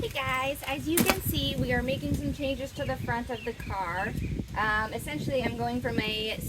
Hey guys, as you can see, we are making some changes to the front of the car. Essentially, I'm going from a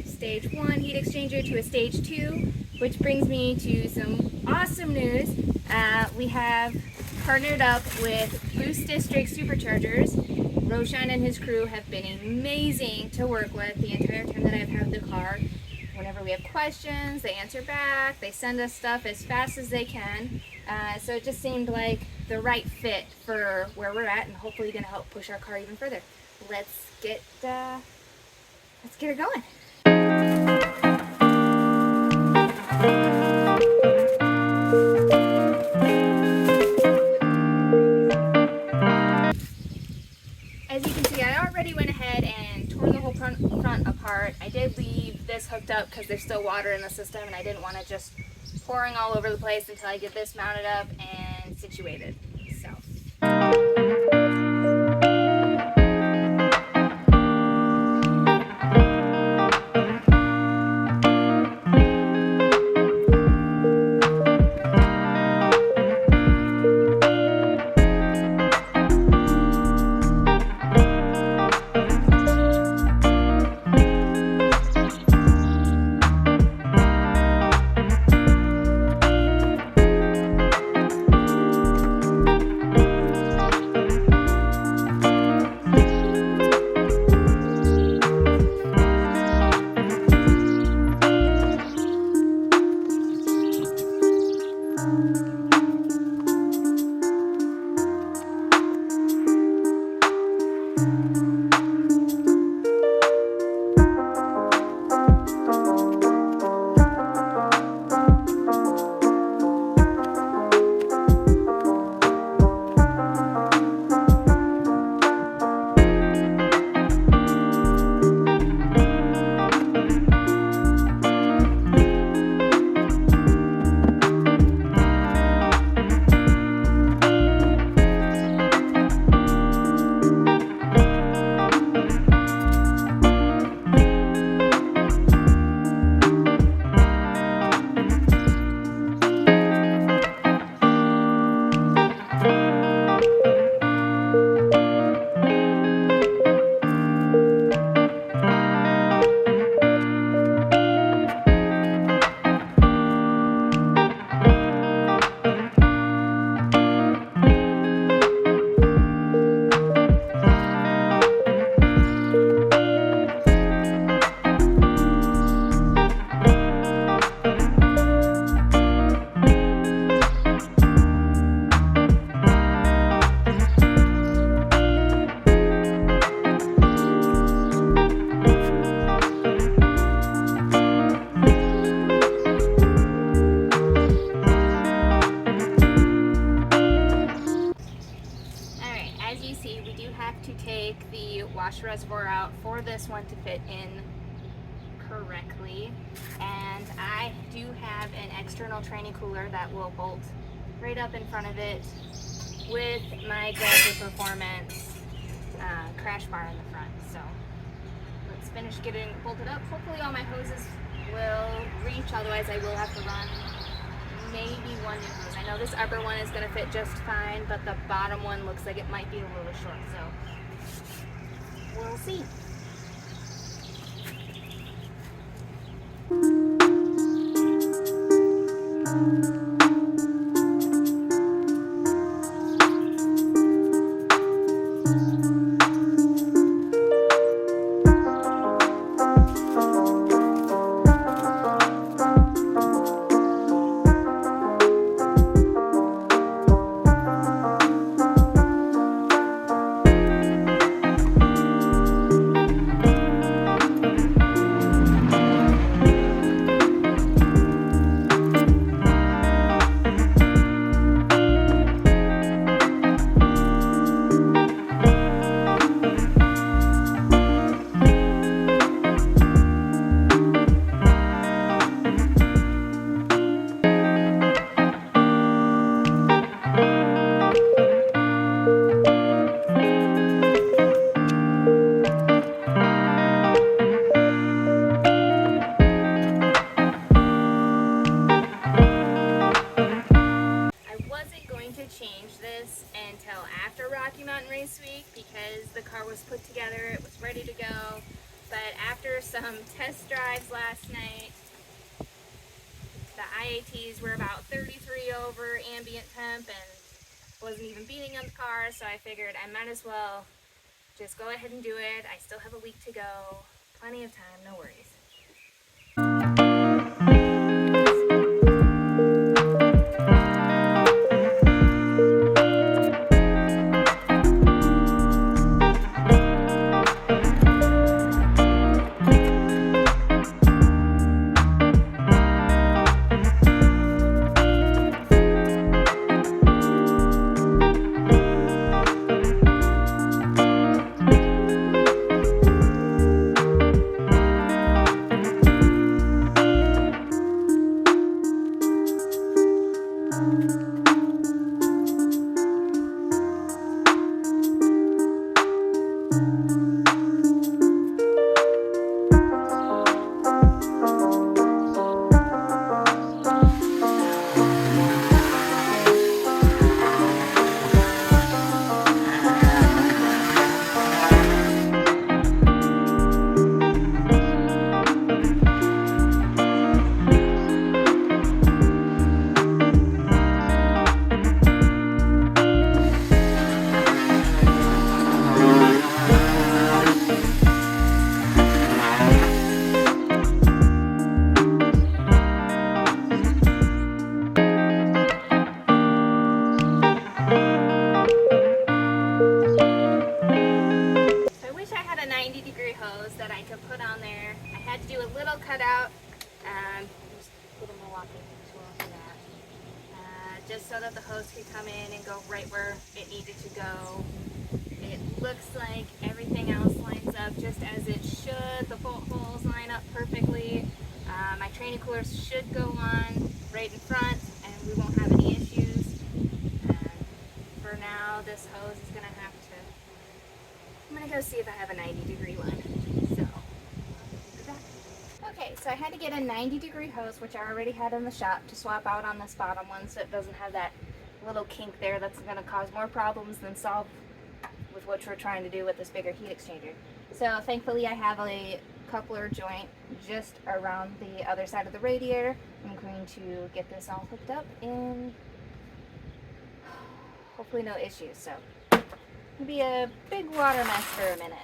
stage 1 heat exchanger to a stage 2, which brings me to some awesome news. We have partnered up with Boost District Superchargers. Roshan and his crew have been amazing to work with the entire time that I've had the car. Whenever we have questions, they answer back, they send us stuff as fast as they can. So it just seemed like the right fit for where we're at, and hopefully going to help push our car even further. Let's get her going. As you can see, I already went ahead and tore the whole front apart. I did leave this hooked up because there's still water in the system, and I didn't want to just pouring all over the place until I get this mounted up and situated. So. As you see, we do have to take the washer reservoir out for this one to fit in correctly. And I do have an external tranny cooler that will bolt right up in front of it with my Grandpa Performance crash bar in the front. So let's finish getting it bolted up. Hopefully all my hoses will reach, otherwise I will have to run maybe one new hose. I know this upper one is going to fit just fine, but the bottom one looks like it might be a little short, so we'll see. going to change this until after Rocky Mountain Raceweek because the car was put together, it was ready to go. But after some test drives last night, the IATs were about 33 over ambient temp and wasn't even beating on the car, so I figured I might as well just go ahead and do it. I still have a week to go, plenty of time, no worries. That I could put on there. I had to do a little cutout, just put a Milwaukee tool for that, just so that the hose could come in and go right where it needed to go. It looks like everything else lines up just as it should. The bolt holes line up perfectly. My training coolers should go on right in front and we won't have any issues. For now, this hose is going to have to, I'm going to go see if I have a 90-degree one. Okay, so I had to get a 90-degree hose, which I already had in the shop, to swap out on this bottom one so it doesn't have that little kink there that's going to cause more problems than solve with what we're trying to do with this bigger heat exchanger. So thankfully I have a coupler joint just around the other side of the radiator. I'm going to get this all hooked up and hopefully no issues. So it'll be a big water mess for a minute.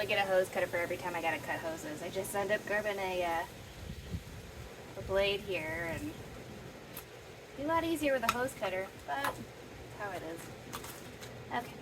Get a hose cutter for every time I gotta cut hoses. I just end up grabbing a blade here, and it'd be a lot easier with a hose cutter, but that's how it is. Okay.